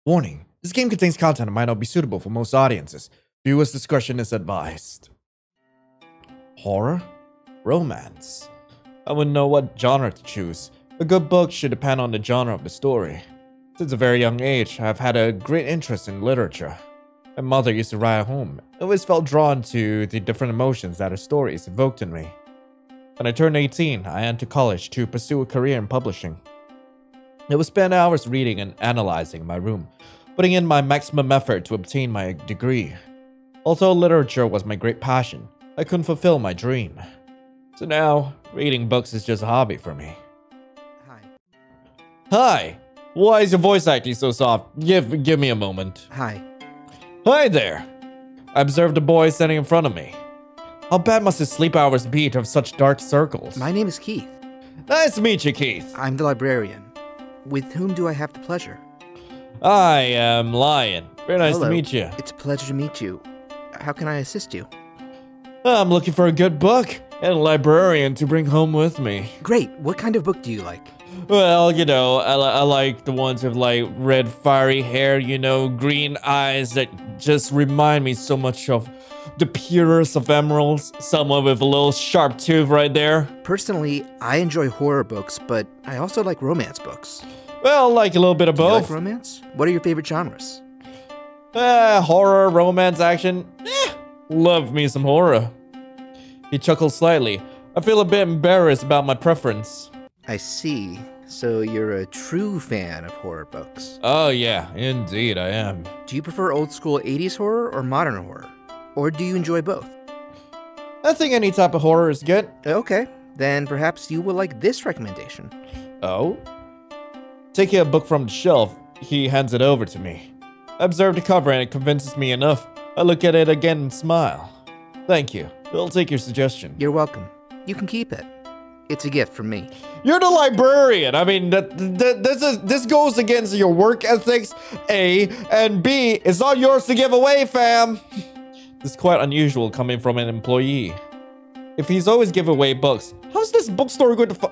Warning, this game contains content that might not be suitable for most audiences. Viewers' discretion is advised. Horror? Romance? I wouldn't know what genre to choose. A good book should depend on the genre of the story. Since a very young age, I've had a great interest in literature. My mother used to write at home. I always felt drawn to the different emotions that her stories evoked in me. When I turned 18, I entered college to pursue a career in publishing. I would spend hours reading and analyzing in my room, putting in my maximum effort to obtain my degree. Although literature was my great passion, I couldn't fulfill my dream. So now, reading books is just a hobby for me. Hi. Hi! Why is your voice acting so soft? Give me a moment. Hi. Hi there! I observed a boy standing in front of me. How bad must his sleep hours be to have such dark circles? My name is Keith. Nice to meet you, Keith. I'm the librarian. With whom do I have the pleasure? I am Lion. Very nice Hello. to meet you. It's a pleasure to meet you. How can I assist you? I'm looking for a good book and a librarian to bring home with me. Great. What kind of book do you like? Well, you know, I like the ones with like red fiery hair, you know, green eyes that just remind me so much of the purest of emeralds. Someone with a little sharp tooth right there. Personally, I enjoy horror books, but I also like romance books. Well, like a little bit of Do you both. like romance? What are your favorite genres? Horror, romance, action. Love me some horror. He chuckled slightly. I feel a bit embarrassed about my preference. I see. So you're a true fan of horror books. Oh yeah, indeed I am. Do you prefer old school 80s horror or modern horror? Or do you enjoy both? I think any type of horror is good. Okay, then perhaps you will like this recommendation. Oh? Taking a book from the shelf, he hands it over to me. I observe the cover and it convinces me enough. I look at it again and smile. Thank you. I'll take your suggestion. You're welcome. You can keep it. It's a gift from me. You're the librarian. I mean, this goes against your work ethics, A, and B, it's not yours to give away, fam. This is quite unusual coming from an employee. If he's always giving away books, how's this bookstore going to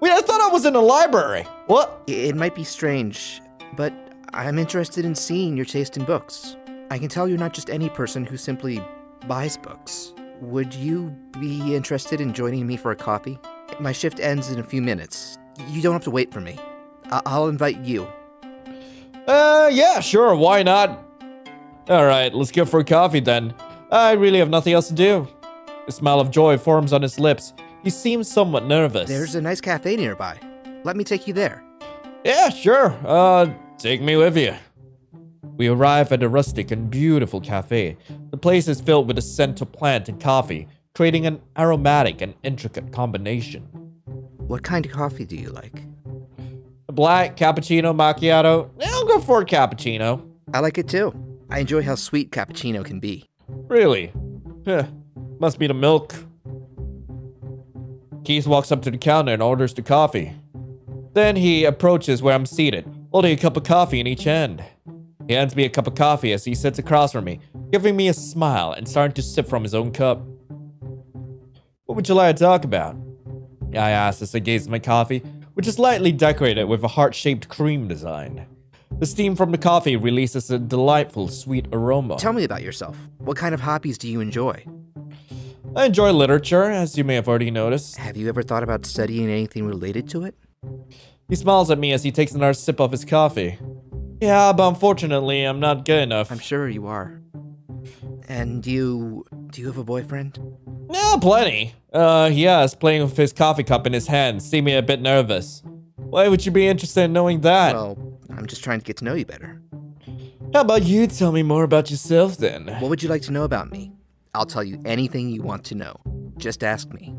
Wait, I thought I was in a library. What? It might be strange, but I'm interested in seeing your taste in books. I can tell you're not just any person who simply buys books. Would you be interested in joining me for a coffee? My shift ends in a few minutes. You don't have to wait for me. I'll invite you. Yeah, sure, why not? Alright, let's go for a coffee then. I really have nothing else to do. A smile of joy forms on his lips. He seems somewhat nervous. There's a nice cafe nearby. Let me take you there. Yeah, sure. Take me with you. We arrive at a rustic and beautiful cafe. The place is filled with the scent of plant and coffee, creating an aromatic and intricate combination. What kind of coffee do you like? A black, cappuccino, macchiato. I'll go for a cappuccino. I like it too. I enjoy how sweet cappuccino can be. Really? Must be the milk. Keith walks up to the counter and orders the coffee. Then he approaches where I'm seated, holding a cup of coffee in each hand. He hands me a cup of coffee as he sits across from me, giving me a smile and starting to sip from his own cup. What would you like to talk about? I asked as I gazed at my coffee, which is lightly decorated with a heart-shaped cream design. The steam from the coffee releases a delightful, sweet aroma. Tell me about yourself. What kind of hobbies do you enjoy? I enjoy literature, as you may have already noticed. Have you ever thought about studying anything related to it? He smiles at me as he takes another sip of his coffee. Yeah, but unfortunately, I'm not good enough. I'm sure you are. And do you have a boyfriend? Yeah, plenty. Yes, playing with his coffee cup in his hand, seeming a bit nervous. Why would you be interested in knowing that? Well, I'm just trying to get to know you better. How about you tell me more about yourself then? What would you like to know about me? I'll tell you anything you want to know. Just ask me.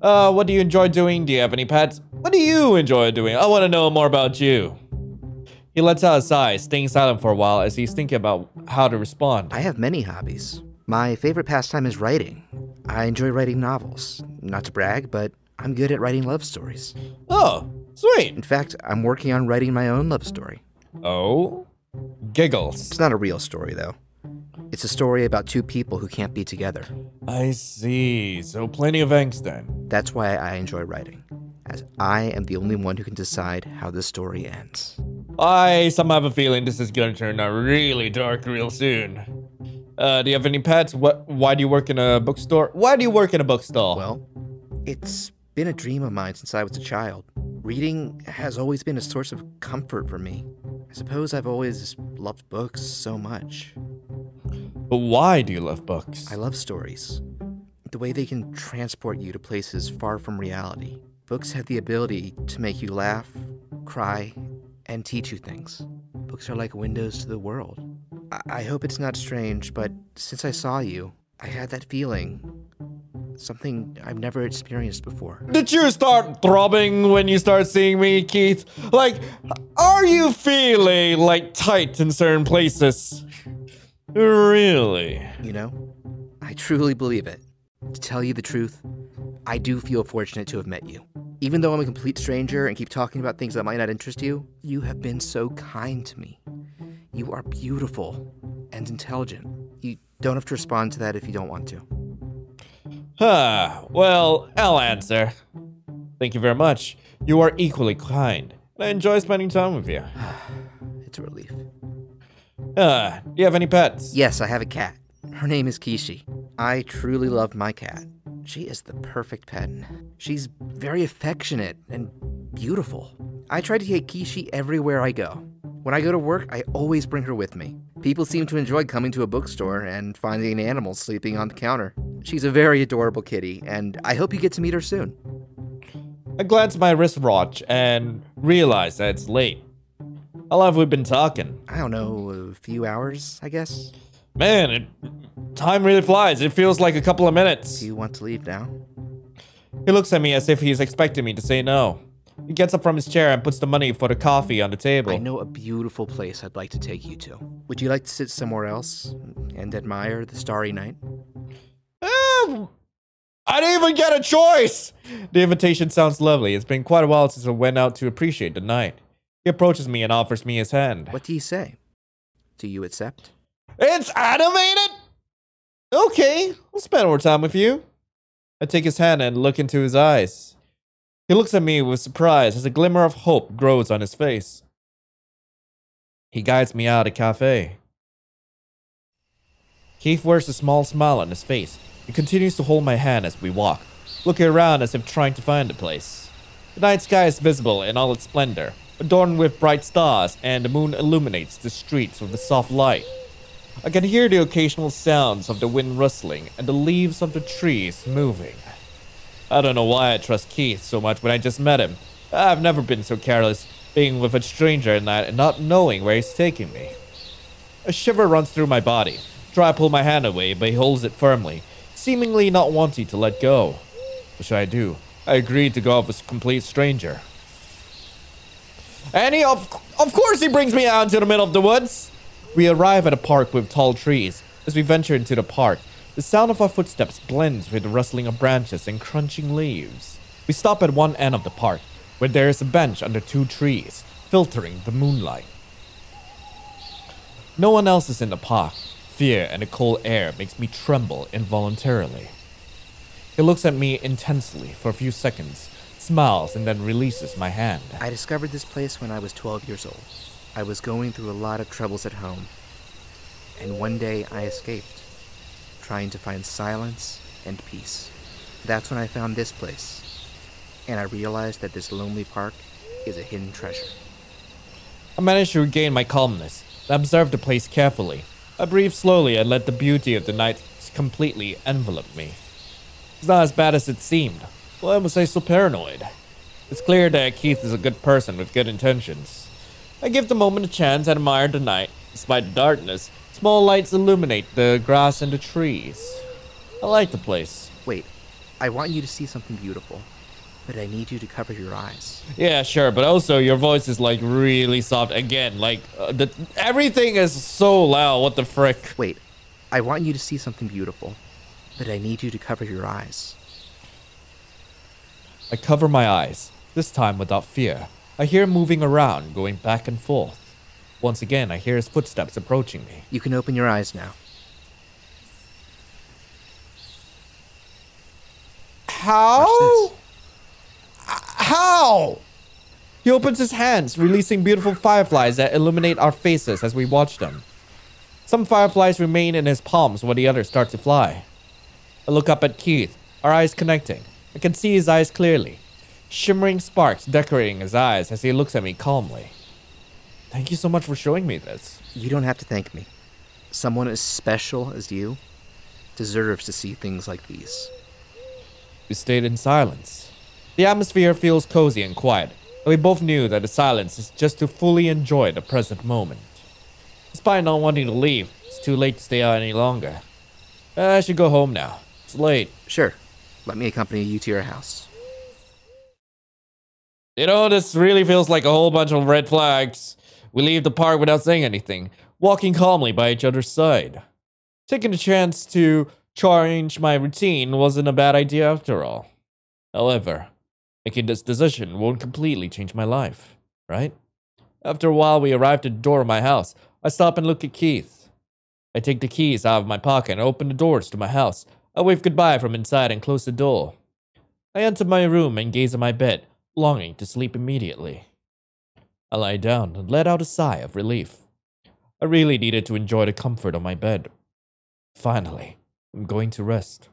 What do you enjoy doing? Do you have any pets? What do you enjoy doing? I want to know more about you. He lets out a sigh, staying silent for a while as he's thinking about how to respond. I have many hobbies. My favorite pastime is writing. I enjoy writing novels. Not to brag, but I'm good at writing love stories. Oh, sweet. In fact, I'm working on writing my own love story. Oh? Giggles. It's not a real story, though. It's a story about two people who can't be together. I see. So plenty of angst then. That's why I enjoy writing, as I am the only one who can decide how the story ends. I somehow have a feeling this is gonna turn out really dark real soon. Do you have any pets? Why do you work in a bookstore? Why do you work in a bookstore? Well, it's been a dream of mine since I was a child. Reading has always been a source of comfort for me. I suppose I've always loved books so much. But why do you love books? I love stories. The way they can transport you to places far from reality. Books have the ability to make you laugh, cry, and teach you things. Books are like windows to the world. I hope it's not strange, but since I saw you, I had that feeling. Something I've never experienced before. Did you start throbbing when you start seeing me, Keith? Like, are you feeling like tight in certain places? Really? You know, I truly believe it. To tell you the truth, I do feel fortunate to have met you. Even though I'm a complete stranger and keep talking about things that might not interest you, you have been so kind to me. You are beautiful and intelligent. You don't have to respond to that if you don't want to. Well, I'll answer. Thank you very much. You are equally kind. I enjoy spending time with you. It's a relief. Do you have any pets? Yes, I have a cat. Her name is Kishi. I truly love my cat. She is the perfect pet. She's very affectionate and beautiful. I try to take Kishi everywhere I go. When I go to work, I always bring her with me. People seem to enjoy coming to a bookstore and finding animals sleeping on the counter. She's a very adorable kitty, and I hope you get to meet her soon. I glance at my wristwatch and realize that it's late. How long have we been talking? I don't know, a few hours, I guess? Man, time really flies. It feels like a couple of minutes. Do you want to leave now? He looks at me as if he's expecting me to say no. He gets up from his chair and puts the money for the coffee on the table. I know a beautiful place I'd like to take you to. Would you like to sit somewhere else and admire the starry night? I didn't even get a choice! The invitation sounds lovely. It's been quite a while since I went out to appreciate the night. He approaches me and offers me his hand. What do you say? Do you accept? It's animated? Okay, I'll spend more time with you. I take his hand and look into his eyes. He looks at me with surprise as a glimmer of hope grows on his face. He guides me out of the cafe. Keith wears a small smile on his face and continues to hold my hand as we walk, looking around as if trying to find the place. The night sky is visible in all its splendor, adorned with bright stars, and the moon illuminates the streets with a soft light. I can hear the occasional sounds of the wind rustling and the leaves of the trees moving. I don't know why I trust Keith so much when I just met him. I've never been so careless, being with a stranger at night and not knowing where he's taking me. A shiver runs through my body. Try to pull my hand away, but he holds it firmly, seemingly not wanting to let go. What should I do? I agreed to go off with a complete stranger. And of course he brings me out into the middle of the woods. We arrive at a park with tall trees. As we venture into the park, the sound of our footsteps blends with the rustling of branches and crunching leaves. We stop at one end of the park, where there is a bench under two trees, filtering the moonlight. No one else is in the park. Fear and the cold air makes me tremble involuntarily. He looks at me intensely for a few seconds, smiles, and then releases my hand. I discovered this place when I was 12 years old. I was going through a lot of troubles at home, and one day I escaped, trying to find silence and peace. That's when I found this place, and I realized that this lonely park is a hidden treasure. I managed to regain my calmness and observe the place carefully. I breathed slowly and let the beauty of the night completely envelop me. It's not as bad as it seemed. Why was I so paranoid? It's clear that Keith is a good person with good intentions. I give the moment a chance and admire the night. Despite the darkness, small lights illuminate the grass and the trees. I like the place. Wait, I want you to see something beautiful, but I need you to cover your eyes. Yeah, sure, but also your voice is like really soft again. Like everything is so loud. What the frick? Wait, I want you to see something beautiful, but I need you to cover your eyes. I cover my eyes, this time without fear. I hear him moving around, going back and forth. Once again, I hear his footsteps approaching me. You can open your eyes now. How? How? He opens his hands, releasing beautiful fireflies that illuminate our faces as we watch them. Some fireflies remain in his palms while the others start to fly. I look up at Keith, our eyes connecting. I can see his eyes clearly, shimmering sparks decorating his eyes as he looks at me calmly. Thank you so much for showing me this. You don't have to thank me. Someone as special as you deserves to see things like these. We stayed in silence. The atmosphere feels cozy and quiet, and we both knew that the silence is just to fully enjoy the present moment. Despite not wanting to leave, it's too late to stay out any longer. I should go home now. It's late. Sure. Let me accompany you to your house. You know, this really feels like a whole bunch of red flags. We leave the park without saying anything, walking calmly by each other's side. Taking the chance to change my routine wasn't a bad idea after all. However, making this decision won't completely change my life, right? After a while, we arrived at the door of my house. I stop and look at Keith. I take the keys out of my pocket and open the doors to my house. I wave goodbye from inside and close the door. I enter my room and gaze at my bed, longing to sleep immediately. I lie down and let out a sigh of relief. I really needed to enjoy the comfort of my bed. Finally, I'm going to rest.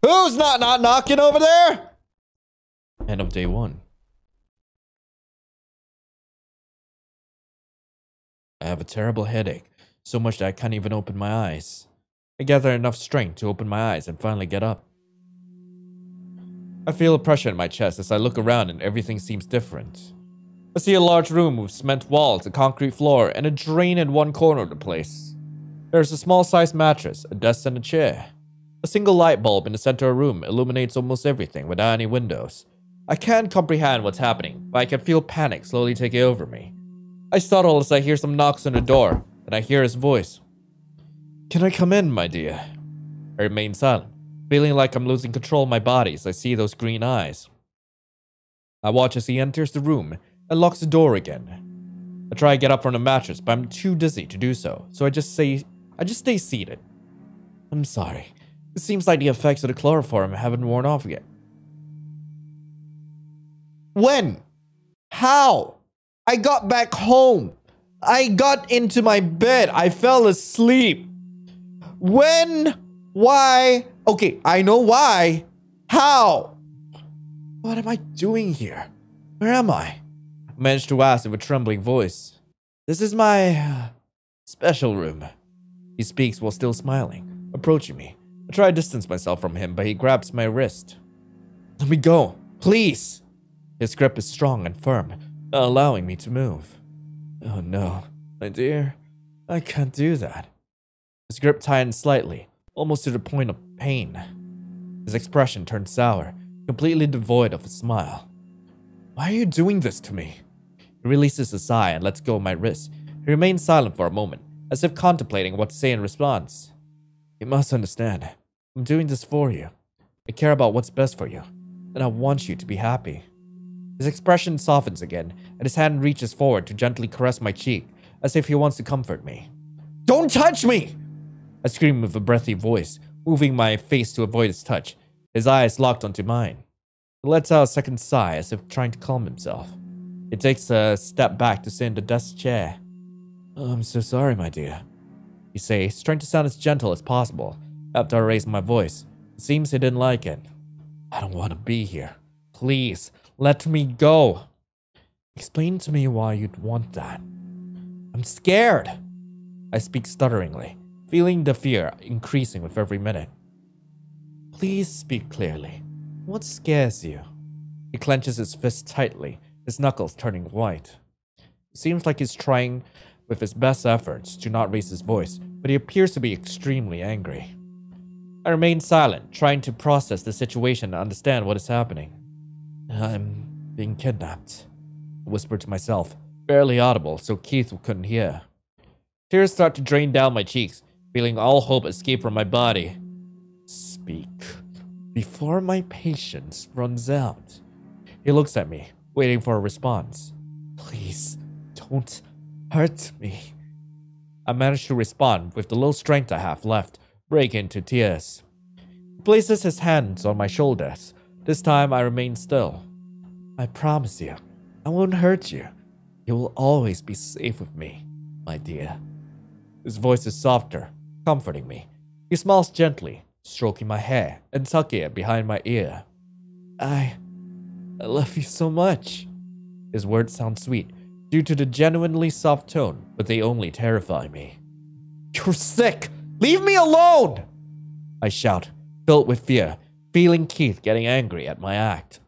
Who's not knocking over there? End of day 1. I have a terrible headache, so much that I can't even open my eyes. I gather enough strength to open my eyes and finally get up. I feel a pressure in my chest as I look around and everything seems different. I see a large room with cement walls, a concrete floor, and a drain in one corner of the place. There's a small-sized mattress, a desk, and a chair. A single light bulb in the center of the room illuminates almost everything without any windows. I can't comprehend what's happening, but I can feel panic slowly taking over me. I startle as I hear some knocks on the door, and I hear his voice. Can I come in, my dear? I remain silent, feeling like I'm losing control of my body as I see those green eyes. I watch as he enters the room and locks the door again. I try to get up from the mattress, but I'm too dizzy to do so I just stay seated. I'm sorry. It seems like the effects of the chloroform haven't worn off yet. When? How? I got back home. I got into my bed. I fell asleep. When? Why? Okay, I know why. How? What am I doing here? Where am I? I managed to ask with a trembling voice. This is my special room. He speaks while still smiling, approaching me. I try to distance myself from him, but he grabs my wrist. Let me go, please. His grip is strong and firm, not allowing me to move. Oh no, my dear, I can't do that. His grip tightens slightly, almost to the point of pain. His expression turns sour, completely devoid of a smile. Why are you doing this to me? He releases a sigh and lets go of my wrist. He remains silent for a moment, as if contemplating what to say in response. You must understand, I'm doing this for you. I care about what's best for you, and I want you to be happy. His expression softens again, and his hand reaches forward to gently caress my cheek, as if he wants to comfort me. Don't touch me! I scream with a breathy voice, moving my face to avoid his touch, his eyes locked onto mine. He lets out a second sigh, as if trying to calm himself. He takes a step back to sit in the desk chair. Oh, I'm so sorry, my dear, he says, trying to sound as gentle as possible. After I raise my voice, it seems he didn't like it. I don't want to be here. Please, let me go. Explain to me why you'd want that. I'm scared. I speak stutteringly, feeling the fear increasing with every minute. Please speak clearly. What scares you? He clenches his fist tightly, his knuckles turning white. It seems like he's trying with his best efforts to not raise his voice, but he appears to be extremely angry. I remain silent, trying to process the situation and understand what is happening. I'm being kidnapped, I whispered to myself, barely audible so Keith couldn't hear. Tears start to drain down my cheeks, feeling all hope escape from my body. Speak, before my patience runs out. He looks at me, waiting for a response. Please, don't hurt me. I manage to respond with the little strength I have left, break into tears. He places his hands on my shoulders. This time I remain still. I promise you, I won't hurt you. You will always be safe with me, my dear. His voice is softer, comforting me. He smiles gently, stroking my hair and tucking it behind my ear. I love you so much. His words sound sweet due to the genuinely soft tone, but they only terrify me. You're sick! Leave me alone! I shout, filled with fear, feeling Keith getting angry at my act.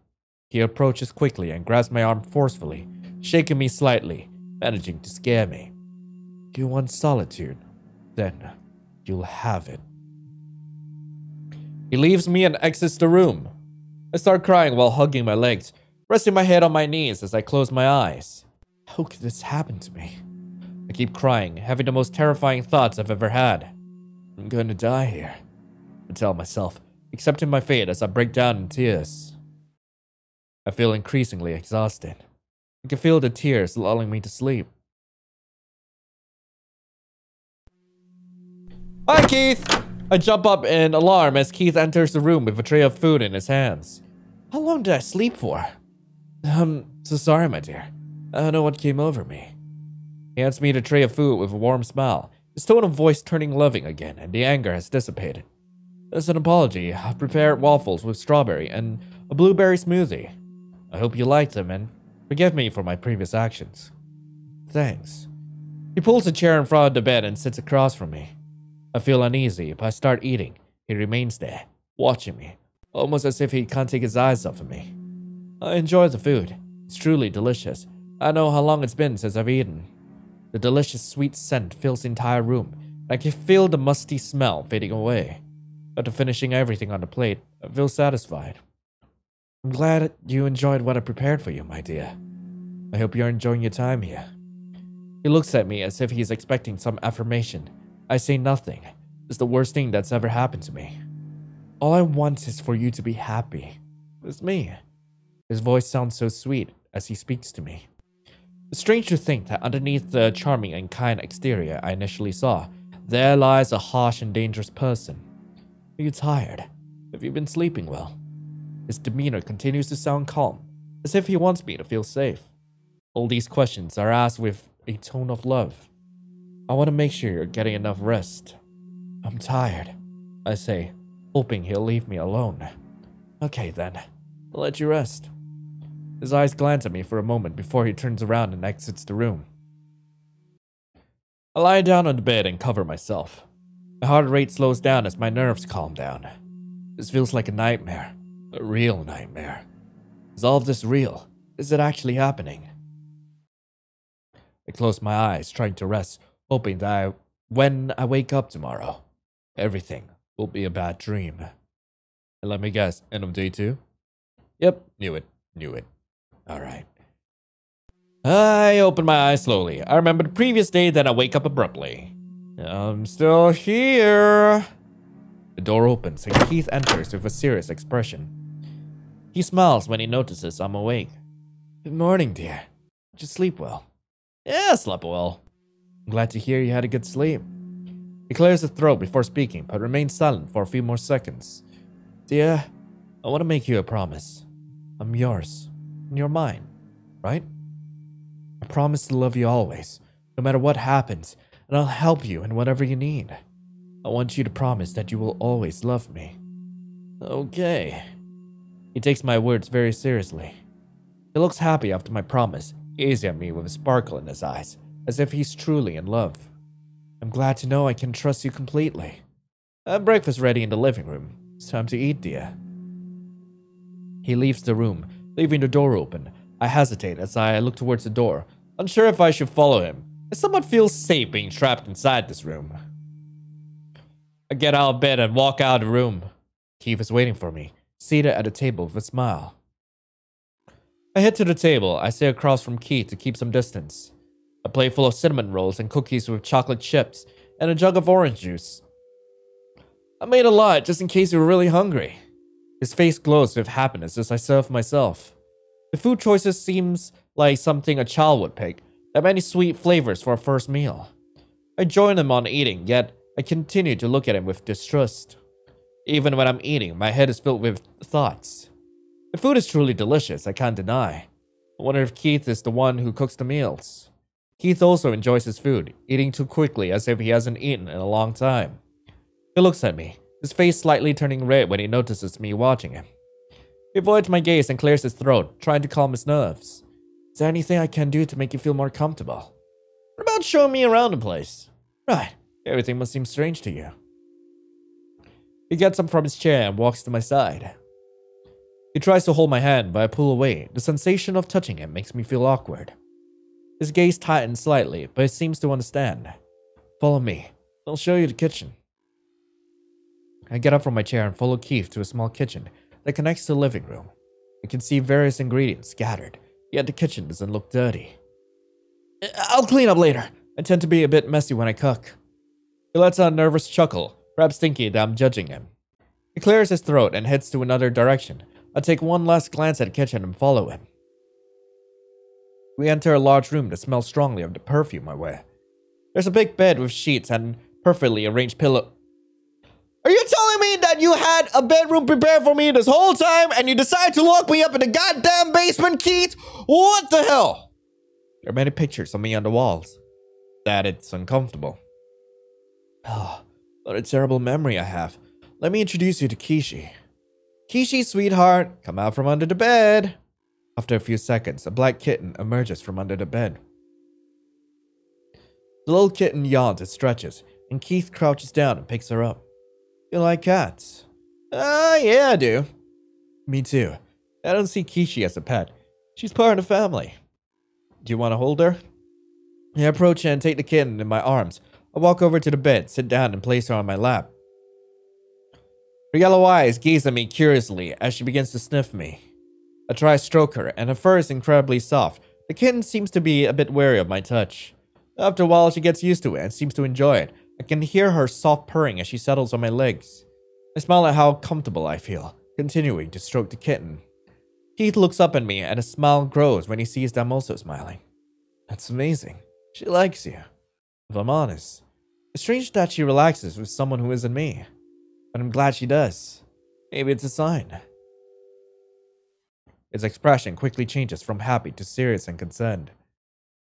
He approaches quickly and grabs my arm forcefully, shaking me slightly, managing to scare me. You want solitude? Then you'll have it. He leaves me and exits the room. I start crying while hugging my legs, resting my head on my knees as I close my eyes. How could this happen to me? I keep crying, having the most terrifying thoughts I've ever had. I'm going to die here, I tell myself, accepting my fate as I break down in tears. I feel increasingly exhausted. I can feel the tears lulling me to sleep. Hi, Keith! I jump up in alarm as Keith enters the room with a tray of food in his hands. How long did I sleep for? So sorry, my dear. I don't know what came over me. He hands me the tray of food with a warm smile, his tone of voice turning loving again, and the anger has dissipated. As an apology, I've prepared waffles with strawberry and a blueberry smoothie. I hope you liked them and forgive me for my previous actions. Thanks. He pulls a chair in front of the bed and sits across from me. I feel uneasy, but I start eating. He remains there, watching me, almost as if he can't take his eyes off of me. I enjoy the food. It's truly delicious. I know how long it's been since I've eaten. The delicious sweet scent fills the entire room, and I can feel the musty smell fading away. After finishing everything on the plate, I feel satisfied. I'm glad you enjoyed what I prepared for you, my dear. I hope you're enjoying your time here. He looks at me as if he's expecting some affirmation. I say nothing. It's the worst thing that's ever happened to me. All I want is for you to be happy. With me. His voice sounds so sweet as he speaks to me. It's strange to think that underneath the charming and kind exterior I initially saw, there lies a harsh and dangerous person. Are you tired? Have you been sleeping well? His demeanor continues to sound calm, as if he wants me to feel safe. All these questions are asked with a tone of love. I want to make sure you're getting enough rest. I'm tired, I say, hoping he'll leave me alone. Okay then, I'll let you rest. His eyes glance at me for a moment before he turns around and exits the room. I lie down on the bed and cover myself. My heart rate slows down as my nerves calm down. This feels like a nightmare. A real nightmare. Is all of this real? Is it actually happening? I close my eyes, trying to rest, hoping that when I wake up tomorrow, everything will be a bad dream. And let me guess, end of day 2? Yep, knew it. Alright. I open my eyes slowly. I remember the previous day, then I wake up abruptly. I'm still here. The door opens and Keith enters with a serious expression. He smiles when he notices I'm awake. Good morning, dear. Did you sleep well? Yeah, I slept well. I'm glad to hear you had a good sleep. He clears his throat before speaking, but remains silent for a few more seconds. Dear, I want to make you a promise. I'm yours, and you're mine, right? I promise to love you always, no matter what happens, and I'll help you in whatever you need. I want you to promise that you will always love me. Okay. He takes my words very seriously. He looks happy after my promise, gazing at me with a sparkle in his eyes, as if he's truly in love. I'm glad to know I can trust you completely. I have breakfast ready in the living room. It's time to eat, dear. He leaves the room, leaving the door open. I hesitate as I look towards the door, unsure if I should follow him. I somewhat feel safe being trapped inside this room. I get out of bed and walk out of the room. Keith is waiting for me, seated at a table with a smile. I head to the table. I sit across from Keith to keep some distance. A plate full of cinnamon rolls and cookies with chocolate chips, and a jug of orange juice. I made a lot just in case you were really hungry. His face glows with happiness as I serve myself. The food choices seems like something a child would pick. There are many sweet flavors for a first meal. I join him on eating, yet I continue to look at him with distrust. Even when I'm eating, my head is filled with thoughts. The food is truly delicious, I can't deny. I wonder if Keith is the one who cooks the meals. Keith also enjoys his food, eating too quickly as if he hasn't eaten in a long time. He looks at me, his face slightly turning red when he notices me watching him. He avoids my gaze and clears his throat, trying to calm his nerves. Is there anything I can do to make you feel more comfortable? What about showing me around the place? Right, everything must seem strange to you. He gets up from his chair and walks to my side. He tries to hold my hand, but I pull away. The sensation of touching him makes me feel awkward. His gaze tightens slightly, but he seems to understand. Follow me. I'll show you the kitchen. I get up from my chair and follow Keith to a small kitchen that connects to the living room. I can see various ingredients scattered, yet the kitchen doesn't look dirty. I'll clean up later. I tend to be a bit messy when I cook. He lets out a nervous chuckle, perhaps thinking that I'm judging him. He clears his throat and heads to another direction. I take one last glance at the kitchen and follow him. We enter a large room that smells strongly of the perfume I wear. There's a big bed with sheets and perfectly arranged pillow. Are you telling me that you had a bedroom prepared for me this whole time and you decided to lock me up in the goddamn basement, Keith? What the hell? There are many pictures of me on the walls. That it's uncomfortable. Oh, what a terrible memory I have. Let me introduce you to Kishi. Kishi, sweetheart, come out from under the bed. After a few seconds, a black kitten emerges from under the bed. The little kitten yawns and stretches, and Keith crouches down and picks her up. You like cats? Yeah, I do. Me too. I don't see Kishi as a pet. She's part of the family. Do you want to hold her? I approach her and take the kitten in my arms. I walk over to the bed, sit down, and place her on my lap. Her yellow eyes gaze at me curiously as she begins to sniff me. I try to stroke her, and her fur is incredibly soft. The kitten seems to be a bit wary of my touch. After a while, she gets used to it and seems to enjoy it. I can hear her soft purring as she settles on my legs. I smile at how comfortable I feel, continuing to stroke the kitten. Keith looks up at me, and a smile grows when he sees that I'm also smiling. That's amazing. She likes you. If I'm honest, it's strange that she relaxes with someone who isn't me. But I'm glad she does. Maybe it's a sign. His expression quickly changes from happy to serious and concerned.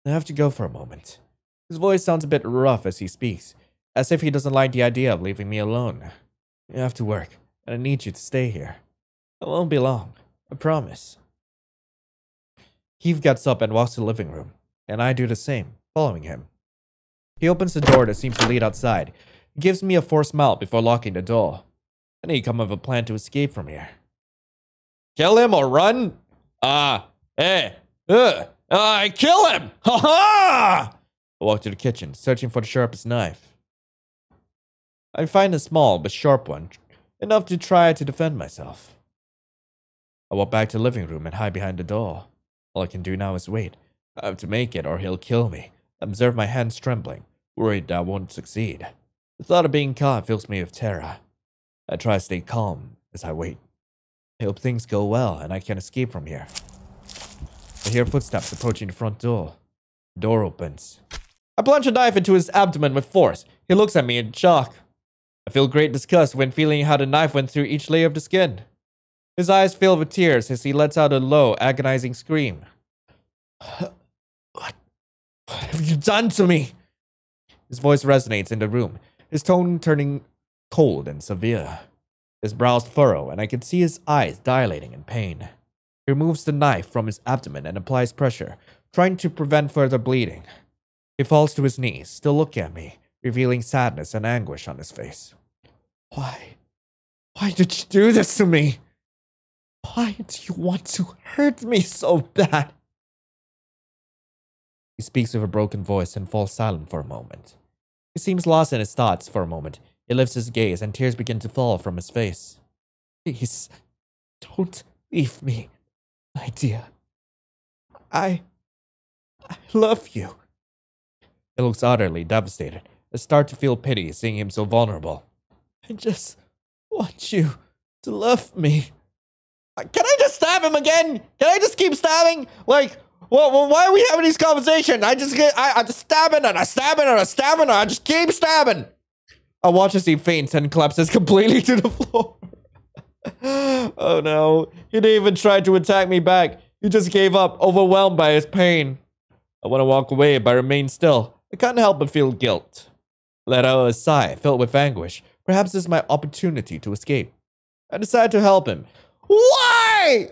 I have to go for a moment. His voice sounds a bit rough as he speaks, as if he doesn't like the idea of leaving me alone. You have to work, and I need you to stay here. I won't be long, I promise. Keith gets up and walks to the living room, and I do the same, following him. He opens the door that seems to lead outside. He gives me a forced smile before locking the door. I need to come up with a plan to escape from here. Kill him or run? Kill him! Ha ha! I walk to the kitchen, searching for the sharpest knife. I find a small but sharp one, enough to try to defend myself. I walk back to the living room and hide behind the door. All I can do now is wait. I have to make it or he'll kill me. I observe my hands trembling, worried that I won't succeed. The thought of being caught fills me with terror. I try to stay calm as I wait. I hope things go well and I can escape from here. I hear footsteps approaching the front door. The door opens. I plunge a knife into his abdomen with force. He looks at me in shock. I feel great disgust when feeling how the knife went through each layer of the skin. His eyes fill with tears as he lets out a low, agonizing scream. What have you done to me? His voice resonates in the room, his tone turning cold and severe. His brows furrow, and I can see his eyes dilating in pain. He removes the knife from his abdomen and applies pressure, trying to prevent further bleeding. He falls to his knees, still looking at me, revealing sadness and anguish on his face. Why? Why did you do this to me? Why do you want to hurt me so bad? He speaks with a broken voice and falls silent for a moment. He seems lost in his thoughts for a moment. He lifts his gaze and tears begin to fall from his face. Please, don't leave me, my dear. I love you. He looks utterly devastated. I start to feel pity seeing him so vulnerable. I just want you to love me. Can I just stab him again? Can I just keep stabbing? Like, well, why are we having these conversations? I just stab it and I stab it and I stab it and I just keep stabbing. I watch as he faints and collapses completely to the floor. Oh no, he didn't even try to attack me back. He just gave up, overwhelmed by his pain. I want to walk away, but I remain still. I can't help but feel guilt. Let out a sigh, filled with anguish. Perhaps this is my opportunity to escape. I decide to help him. Why?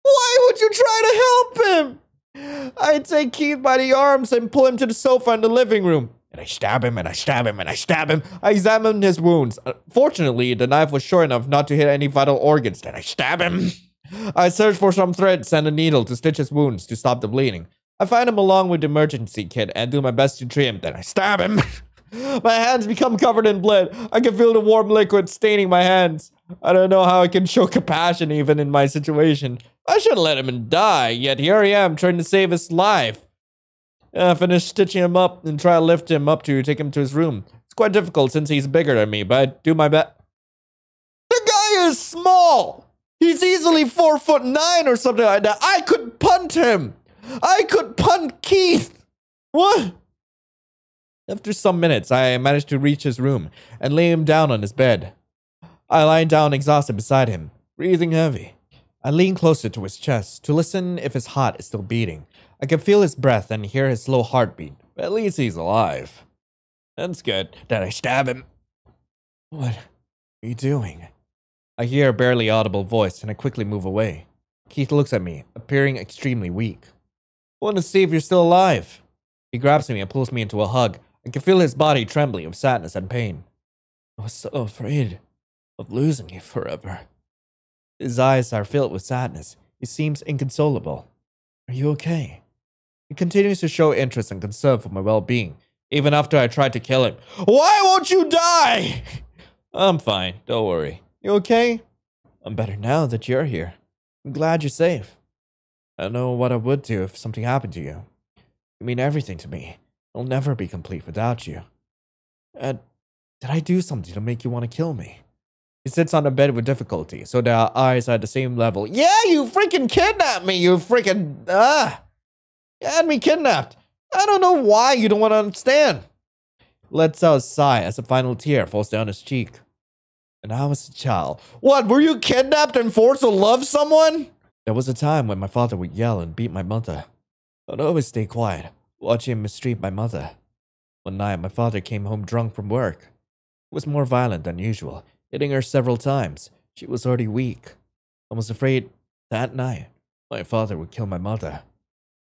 Why would you try to help him? I take Keith by the arms and pull him to the sofa in the living room. And I stab him, and I stab him, and I stab him. I examine his wounds. Fortunately, the knife was short enough not to hit any vital organs. Then I stab him. I search for some threads and a needle to stitch his wounds to stop the bleeding. I find him along with the emergency kit and do my best to treat him. Then I stab him. My hands become covered in blood. I can feel the warm liquid staining my hands. I don't know how I can show compassion even in my situation. I shouldn't let him die, yet here I am trying to save his life. I finish stitching him up and try to lift him up to take him to his room. It's quite difficult since he's bigger than me, but I do my best. The guy is small! He's easily 4'9" or something like that. I could punt him! I could punt Keith! What? After some minutes, I managed to reach his room and lay him down on his bed. I lie down exhausted beside him, breathing heavy. I lean closer to his chest to listen if his heart is still beating. I can feel his breath and hear his slow heartbeat. At least he's alive. That's good. Then I stab him. What are you doing? I hear a barely audible voice and I quickly move away. Keith looks at me, appearing extremely weak. I want to see if you're still alive. He grabs me and pulls me into a hug. I can feel his body trembling with sadness and pain. I was so afraid of losing you forever. His eyes are filled with sadness. He seems inconsolable. Are you okay? He continues to show interest and concern for my well-being, even after I tried to kill him. Why won't you die? I'm fine, don't worry. You okay? I'm better now that you're here. I'm glad you're safe. I don't know what I would do if something happened to you. You mean everything to me. I'll never be complete without you. Did I do something to make you want to kill me? He sits on the bed with difficulty, so their eyes are at the same level. Yeah, you freaking kidnapped me, you freaking... You had me kidnapped. I don't know why you don't want to understand. Lets out a sigh as a final tear falls down his cheek. And I was a child. What, were you kidnapped and forced to love someone? There was a time when my father would yell and beat my mother. I'd always stay quiet, watching him mistreat my mother. One night, my father came home drunk from work. He was more violent than usual, hitting her several times. She was already weak. I was afraid that night my father would kill my mother.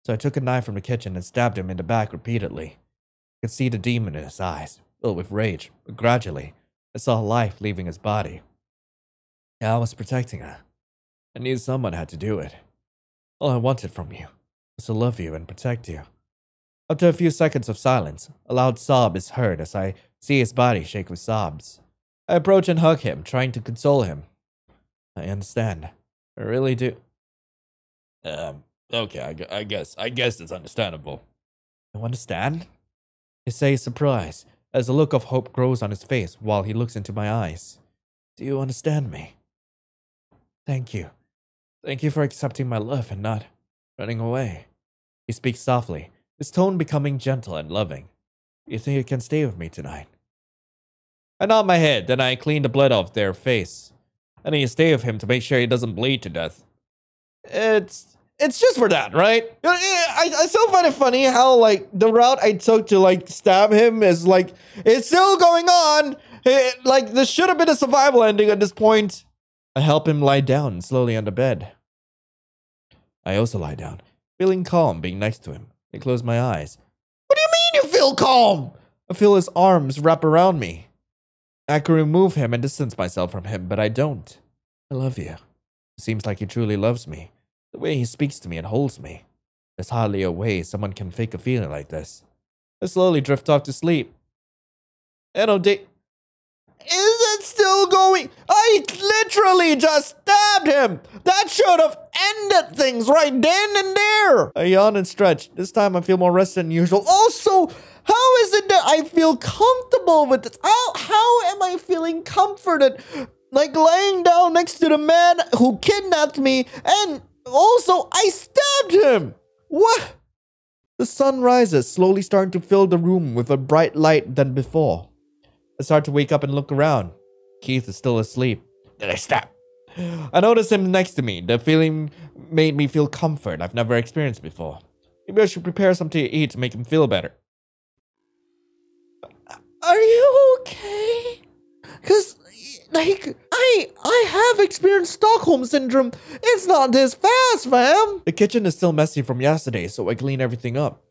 So I took a knife from the kitchen and stabbed him in the back repeatedly. I could see the demon in his eyes, filled with rage, but gradually, I saw life leaving his body. I was protecting her. I knew someone had to do it. All I wanted from you was to love you and protect you. After a few seconds of silence, a loud sob is heard as I see his body shake with sobs. I approach and hug him, trying to console him. I understand. I really do. Okay, I guess it's understandable. You understand? I say surprised, as a look of hope grows on his face while he looks into my eyes. Do you understand me? Thank you. Thank you for accepting my love and not running away. He speaks softly, his tone becoming gentle and loving. You think you can stay with me tonight? I nod my head, then I clean the blood off their face. I need to stay with him to make sure he doesn't bleed to death. It's just for that, right? I still find it funny how, like, the route I took to, like, stab him is, like, it's still going on. Like, this should have been a survival ending at this point. I help him lie down slowly on the bed. I also lie down, feeling calm being next to him. I close my eyes. What do you mean you feel calm? I feel his arms wrap around me. I can remove him and distance myself from him, but I don't. I love you. It seems like he truly loves me. The way he speaks to me and holds me. There's hardly a way someone can fake a feeling like this. I slowly drift off to sleep. Is it still going? I literally just stabbed him! That should have ended things right then and there! I yawn and stretch. This time I feel more rested than usual. Also, how is it that I feel comfortable with this? How am I feeling comforted? Like laying down next to the man who kidnapped me, and also I stabbed him! What? The sun rises, slowly starting to fill the room with a bright light than before. I start to wake up and look around. Keith is still asleep. Then I stab. I noticed him next to me. The feeling made me feel comfort I've never experienced before. Maybe I should prepare something to eat to make him feel better. Are you okay? Cause, like, I have experienced Stockholm Syndrome. It's not this fast, fam. The kitchen is still messy from yesterday, so I clean everything up.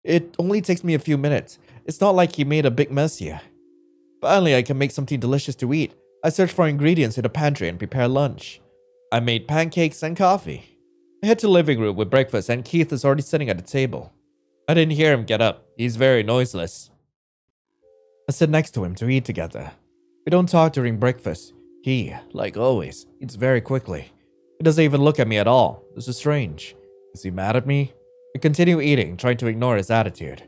It only takes me a few minutes. It's not like he made a big mess here. Finally, I can make something delicious to eat. I search for ingredients in the pantry and prepare lunch. I made pancakes and coffee. I head to the living room with breakfast and Keith is already sitting at the table. I didn't hear him get up. He's very noiseless. I sit next to him to eat together. We don't talk during breakfast. He, like always, eats very quickly. He doesn't even look at me at all. This is strange. Is he mad at me? I continue eating, trying to ignore his attitude.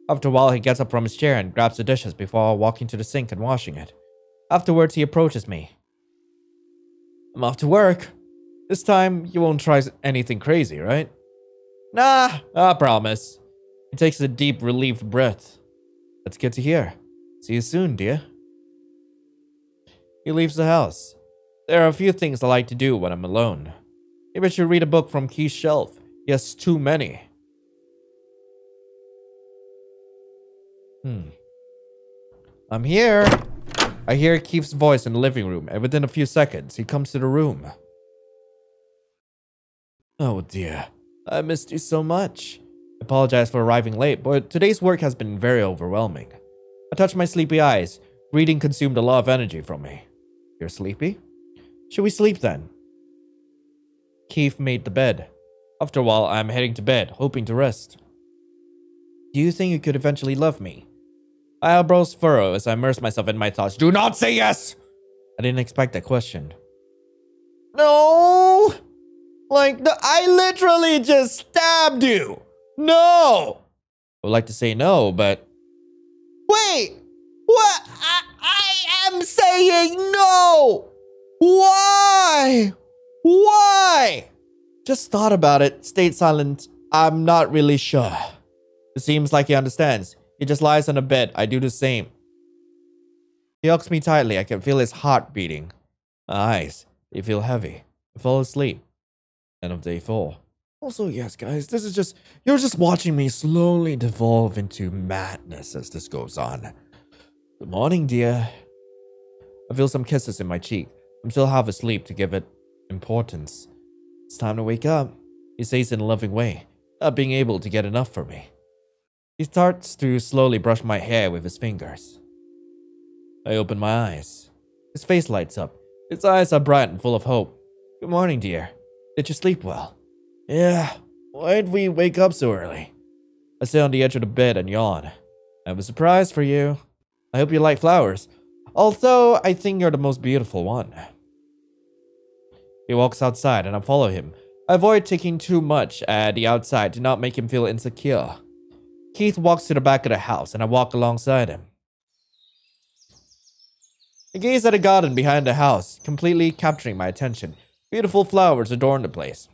After a while, he gets up from his chair and grabs the dishes before walking to the sink and washing it. Afterwards, he approaches me. I'm off to work. This time, you won't try anything crazy, right? Nah, I promise. He takes a deep, relieved breath. That's good to hear. See you soon, dear. He leaves the house. There are a few things I like to do when I'm alone. Maybe I should read a book from Keith's shelf. He has too many. I'm here. I hear Keith's voice in the living room, and within a few seconds, he comes to the room. Oh dear, I missed you so much. I apologize for arriving late, but today's work has been very overwhelming. I touch my sleepy eyes. Reading consumed a lot of energy from me. You're sleepy? Should we sleep then? Keith made the bed. After a while, I'm heading to bed, hoping to rest. Do you think you could eventually love me? My eyebrows furrow as I immerse myself in my thoughts. Do not say yes! I didn't expect that question. No! I literally just stabbed you! No! I would like to say no, but... Wait! What? I am saying no! Why? Why? Just thought about it, stayed silent. I'm not really sure. It seems like he understands. He just lies on the bed. I do the same. He hugs me tightly. I can feel his heart beating. My eyes, they feel heavy. I fall asleep. End of day 4. Also, yes, guys, you're just watching me slowly devolve into madness as this goes on. Good morning, dear. I feel some kisses in my cheek. I'm still half asleep to give it importance. It's time to wake up, he says in a loving way, not being able to get enough for me. He starts to slowly brush my hair with his fingers. I open my eyes. His face lights up. His eyes are bright and full of hope. Good morning, dear. Did you sleep well? Yeah. Why'd we wake up so early? I sit on the edge of the bed and yawn. I have a surprise for you. I hope you like flowers. Although, I think you're the most beautiful one. He walks outside and I follow him. I avoid taking too much at the outside to not make him feel insecure. Keith walks to the back of the house and I walk alongside him. I gaze at the garden behind the house, completely capturing my attention. Beautiful flowers adorn the place.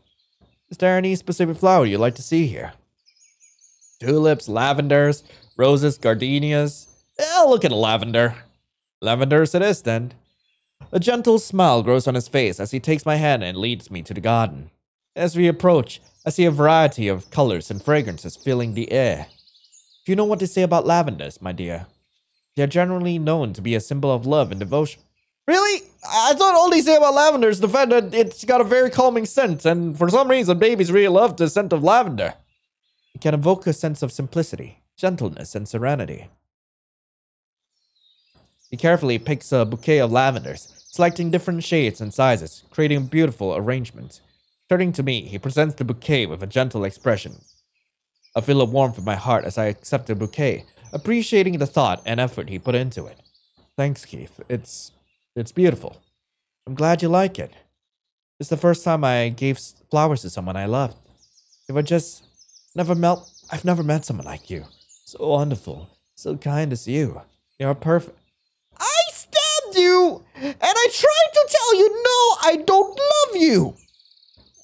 Is there any specific flower you'd like to see here? Tulips, lavenders, roses, gardenias. I'll look at a lavender. Lavenders it is then. A gentle smile grows on his face as he takes my hand and leads me to the garden. As we approach, I see a variety of colors and fragrances filling the air. Do you know what they say about lavenders, my dear? They are generally known to be a symbol of love and devotion. Really? I thought all they say about lavender is the fact that it's got a very calming scent, and for some reason, babies really love the scent of lavender. It can evoke a sense of simplicity, gentleness, and serenity. He carefully picks a bouquet of lavenders, selecting different shades and sizes, creating a beautiful arrangement. Turning to me, he presents the bouquet with a gentle expression. I feel a warmth in my heart as I accept the bouquet, appreciating the thought and effort he put into it. Thanks, Keith. It's beautiful. I'm glad you like it. It's the first time I gave flowers to someone I loved. I've never met someone like you. So wonderful, so kind as you. You're perfect. I stabbed you! And I tried to tell you, no, I don't love you!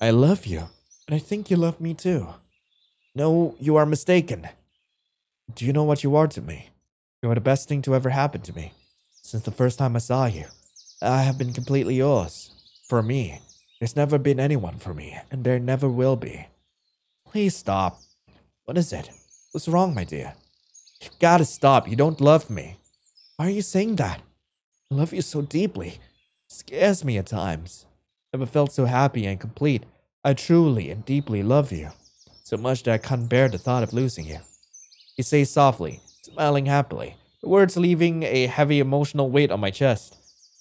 I love you, and I think you love me too. No, you are mistaken. Do you know what you are to me? You are the best thing to ever happen to me. Since the first time I saw you, I have been completely yours. for me. There's never been anyone for me, and there never will be. Please stop. What is it? What's wrong, my dear? You gotta stop. You don't love me. Why are you saying that? I love you so deeply. It scares me at times. Never felt so happy and complete. I truly and deeply love you. So much that I can't bear the thought of losing you. He says softly, smiling happily, the words leaving a heavy emotional weight on my chest.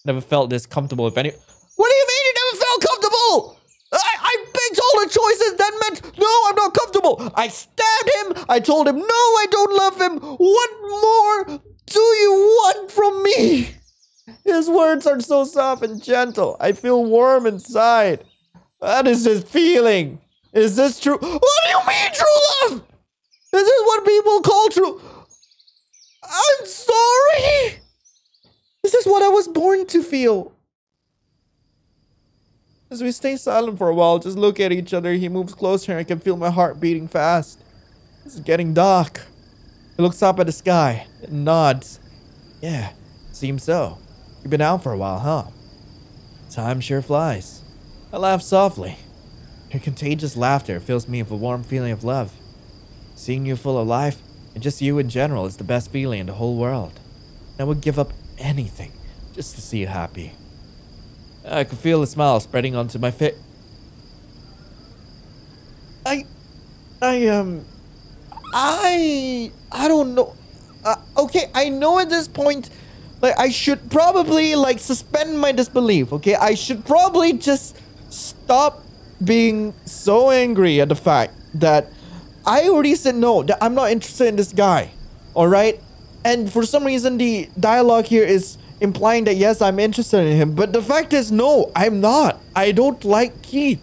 Never felt this comfortable with any— What do you mean you never felt comfortable? I picked all the choices that meant, no, I'm not comfortable. I stabbed him. I told him, no, I don't love him. What more do you want from me? His words are so soft and gentle. I feel warm inside. What is this feeling? Is this true? What do you mean true love? This is what people call true. I'm sorry. This is what I was born to feel. As we stay silent for a while, just look at each other. He moves closer and I can feel my heart beating fast. It's getting dark. He looks up at the sky and nods. Yeah, seems so. You've been out for a while, huh? Time sure flies. I laugh softly. Your contagious laughter fills me with a warm feeling of love. Seeing you full of life, and just you in general, is the best feeling in the whole world. I would give up anything just to see you happy. I could feel a smile spreading onto my face. I don't know. Okay, I know at this point, like, I should probably, like, suspend my disbelief, okay? I should probably just stop being so angry at the fact that I already said no, that I'm not interested in this guy, alright? And for some reason, the dialogue here is implying that yes, I'm interested in him, but the fact is no, I'm not. I don't like Keith.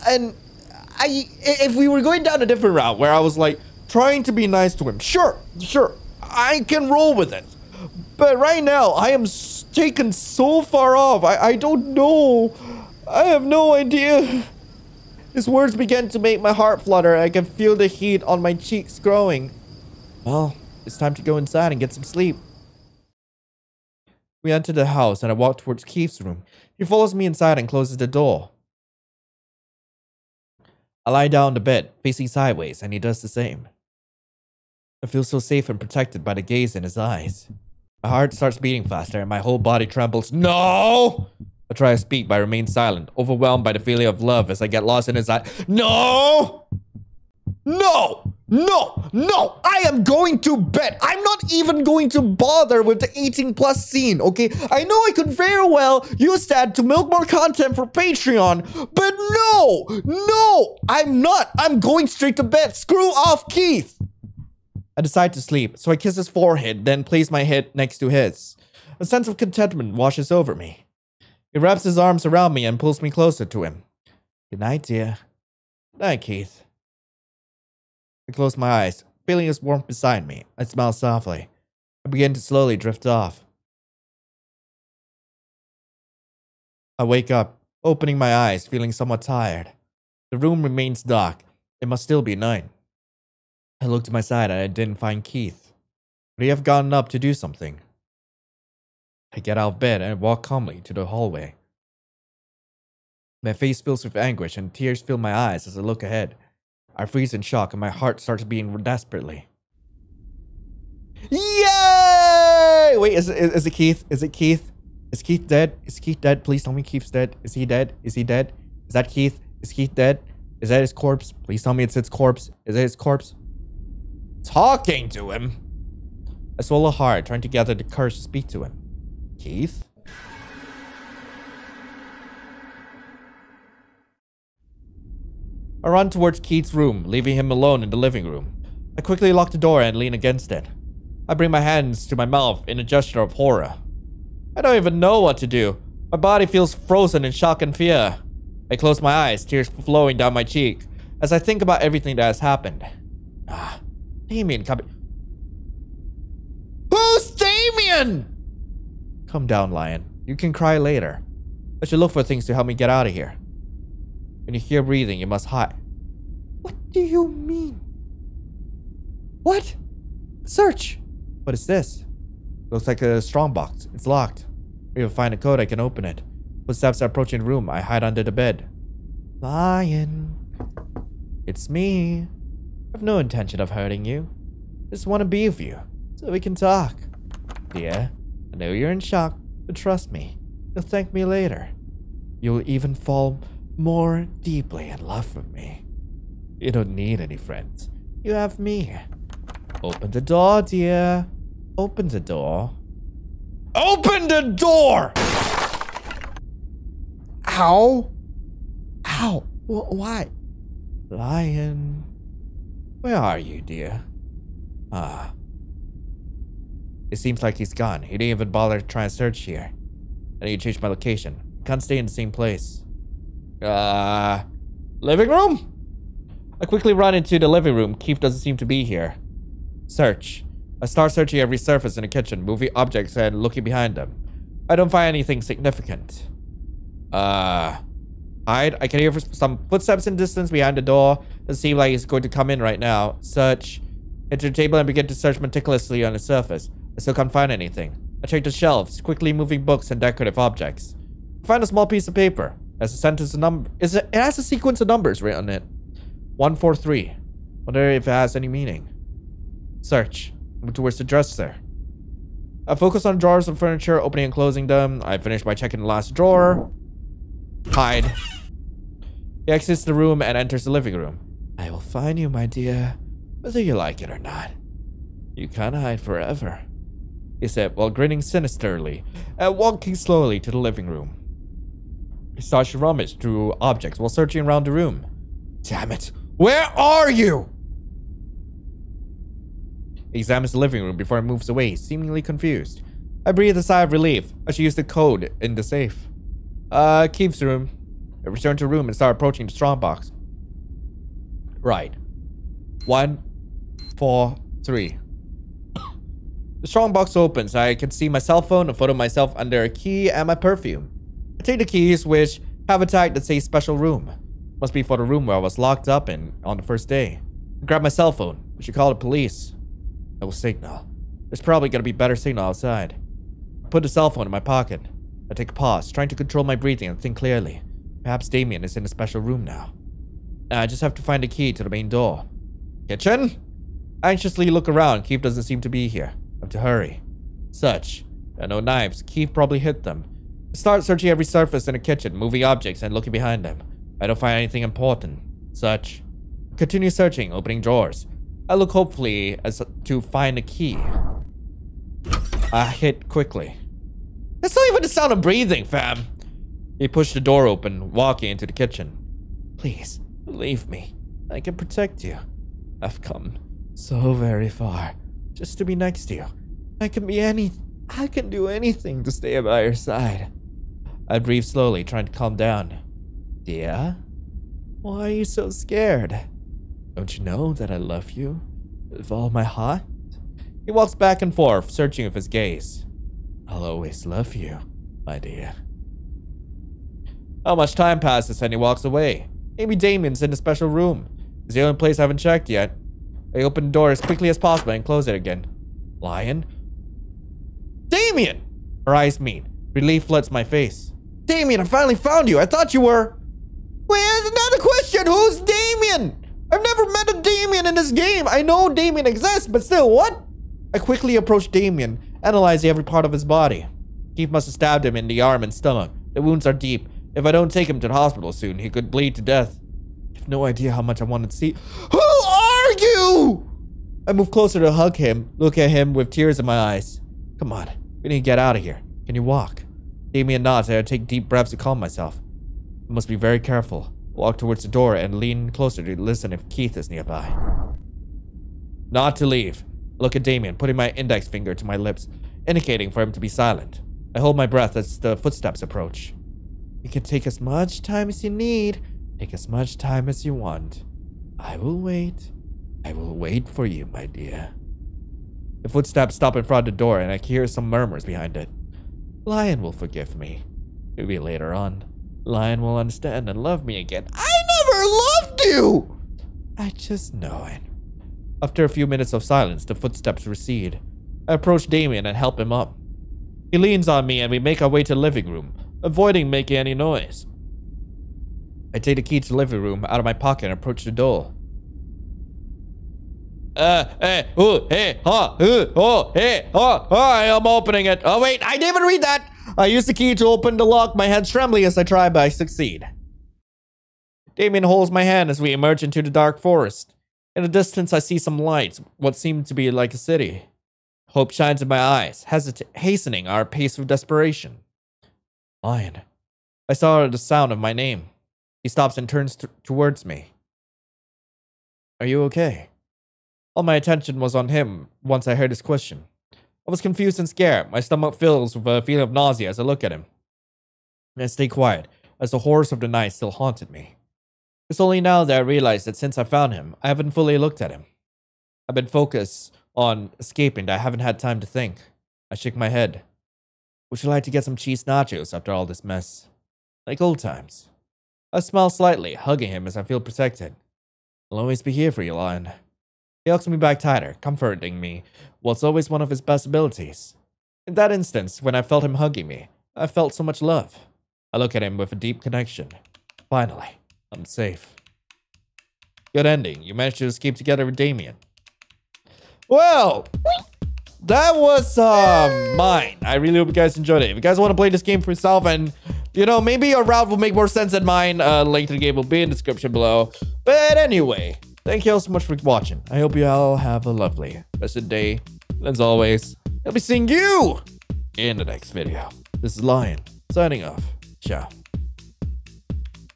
And if we were going down a different route where I was like trying to be nice to him, sure, I can roll with it. But right now, I am taken so far off. I don't know. I have no idea. His words began to make my heart flutter. I can feel the heat on my cheeks growing. Well, it's time to go inside and get some sleep. We enter the house and I walk towards Keith's room. He follows me inside and closes the door. I lie down on the bed, facing sideways, and he does the same. I feel so safe and protected by the gaze in his eyes. My heart starts beating faster and my whole body trembles. No! I try to speak but I remain silent, overwhelmed by the feeling of love as I get lost in his eyes. No! No! No! No! I am going to bed! I'm not even going to bother with the 18+ scene, okay? I know I could very well use that to milk more content for Patreon, but no! No! I'm not! I'm going straight to bed! Screw off, Keith! I decide to sleep, so I kiss his forehead, then place my head next to his. A sense of contentment washes over me. He wraps his arms around me and pulls me closer to him. Good night, dear. Good night, Keith. I close my eyes, feeling his warmth beside me. I smile softly. I begin to slowly drift off. I wake up, opening my eyes, feeling somewhat tired. The room remains dark. It must still be night. I look to my side and I didn't find Keith. Would he have gotten up to do something? I get out of bed and walk calmly to the hallway. My face fills with anguish and tears fill my eyes as I look ahead. I freeze in shock and my heart starts beating desperately. Yay! Wait, is it Keith? Is it Keith? Is Keith dead? Is Keith dead? Please tell me Keith's dead. Is he dead? Is he dead? Is that Keith? Is Keith dead? Is that his corpse? Please tell me it's his corpse. Is it his corpse? Talking to him? I swallow hard, trying to gather the courage to speak to him. Keith? I run towards Keith's room, leaving him alone in the living room. I quickly lock the door and lean against it. I bring my hands to my mouth in a gesture of horror. I don't even know what to do. My body feels frozen in shock and fear. I close my eyes, tears flowing down my cheek, as I think about everything that has happened. Damien, come... Who's Damien? Calm down, Lion. You can cry later. I should look for things to help me get out of here. When you hear breathing, you must hide. What do you mean? What? Search! What is this? Looks like a strongbox. It's locked. If I find a code, I can open it. Footsteps are approaching the room. I hide under the bed. Lion. It's me. I've no intention of hurting you. Just want to be with you, so we can talk. Dear, I know you're in shock, but trust me, you'll thank me later. You'll even fall more deeply in love with me. You don't need any friends. You have me. Open the door, dear. Open the door. Open the door! Ow! Ow! Why? Lion. Where are you, dear? Ah. It seems like he's gone. He didn't even bother to try and search here. I need to change my location. Can't stay in the same place. Living room? I quickly run into the living room. Keith doesn't seem to be here. Search. I start searching every surface in the kitchen, moving objects and looking behind them. I don't find anything significant. Hide. I can hear some footsteps in the distance behind the door. Doesn't seem like he's going to come in right now. Search. Enter the table and begin to search meticulously on the surface. I still can't find anything. I check the shelves, quickly moving books and decorative objects. I find a small piece of paper. It has a sentence of number. It has a sequence of numbers written on it. 143. Wonder if it has any meaning. Search. Move towards the dresser. I focus on drawers of furniture, opening and closing them. I finish by checking the last drawer. Hide. He exits the room and enters the living room. I will find you, my dear, whether you like it or not. You can't hide forever, he said while grinning sinisterly and walking slowly to the living room. He starts to rummage through objects while searching around the room. Damn it! Where are you? He examines the living room before he moves away, seemingly confused. I breathe a sigh of relief. I should use the code in the safe. Keith's room. I return to the room and start approaching the strongbox. Right. 1, 4, 3. The strongbox opens. I can see my cell phone, a photo of myself under a key, and my perfume. I take the keys, which have a tag that says special room. Must be for the room where I was locked up in on the first day. I grab my cell phone. We should call the police. No signal. There's probably gonna be better signal outside. I put the cell phone in my pocket. I take a pause, trying to control my breathing and think clearly. Perhaps Damien is in a special room now. I just have to find the key to the main door. Kitchen? I anxiously look around. Keith doesn't seem to be here. I have to hurry. Search. There are no knives. Keith probably hit them. I start searching every surface in the kitchen, moving objects and looking behind them. I don't find anything important. Search. Continue searching, opening drawers. I look hopefully as to find a key. I hit quickly. That's not even the sound of breathing, fam. He pushed the door open, walking into the kitchen. Please, believe me. I can protect you. I've come so very far just to be next to you. I can do anything to stay by your side. I breathe slowly, trying to calm down. Dear? Why are you so scared? Don't you know that I love you with all my heart? He walks back and forth, searching with his gaze. I'll always love you, my dear. Not much time passes and he walks away. Maybe Damien's in the special room. It's the only place I haven't checked yet. I open the door as quickly as possible and close it again. Lion? Damien! Her eyes meet. Relief floods my face. Damien, I finally found you. I thought you were... Wait, another question. Who's Damien? I've never met a Damien in this game. I know Damien exists, but still, what? I quickly approach Damien, analyzing every part of his body. Keith must have stabbed him in the arm and stomach. The wounds are deep. If I don't take him to the hospital soon, he could bleed to death. I have no idea how much I wanted to see. Who are you? I move closer to hug him, look at him with tears in my eyes. Come on, we need to get out of here. Can you walk? Damien nods and I take deep breaths to calm myself. I must be very careful. Walk towards the door and lean closer to listen if Keith is nearby. Not to leave. Look at Damien, putting my index finger to my lips, indicating for him to be silent. I hold my breath as the footsteps approach. You can take as much time as you need. Take as much time as you want. I will wait. I will wait for you, my dear. The footsteps stop in front of the door and I hear some murmurs behind it. Lion will forgive me. Maybe later on. Lion will understand and love me again. I never loved you! I just know it. After a few minutes of silence, the footsteps recede. I approach Damien and help him up. He leans on me and we make our way to the living room. avoiding making any noise. I take the key to the living room out of my pocket and approach the door. Hey, I'm opening it. Oh, wait, I didn't even read that. I use the key to open the lock. My hands trembling as I try, but I succeed. Damien holds my hand as we emerge into the dark forest. In the distance, I see some lights, what seemed to be like a city. Hope shines in my eyes, hastening our pace of desperation. Lion. I saw the sound of my name. He stops and turns towards me. Are you okay? All my attention was on him once I heard his question. I was confused and scared. My stomach fills with a feeling of nausea as I look at him. I stay quiet, as the horrors of the night still haunted me. It's only now that I realize that since I found him, I haven't fully looked at him. I've been focused on escaping that I haven't had time to think. I shake my head. Would you like to get some cheese nachos after all this mess? Like old times. I smile slightly, hugging him as I feel protected. I'll always be here for you, Lion. He hugs me back tighter, comforting me, what's always one of his best abilities. In that instance, when I felt him hugging me, I felt so much love. I look at him with a deep connection. Finally, I'm safe. Good ending. You managed to escape together with Damien. Well, that was mine. I really hope you guys enjoyed it. If you guys want to play this game for yourself and, you know, maybe your route will make more sense than mine, link to the game will be in the description below. But anyway, thank you all so much for watching. I hope you all have a lovely rest of the day. And as always, I'll be seeing you in the next video. This is Lion, signing off. Ciao.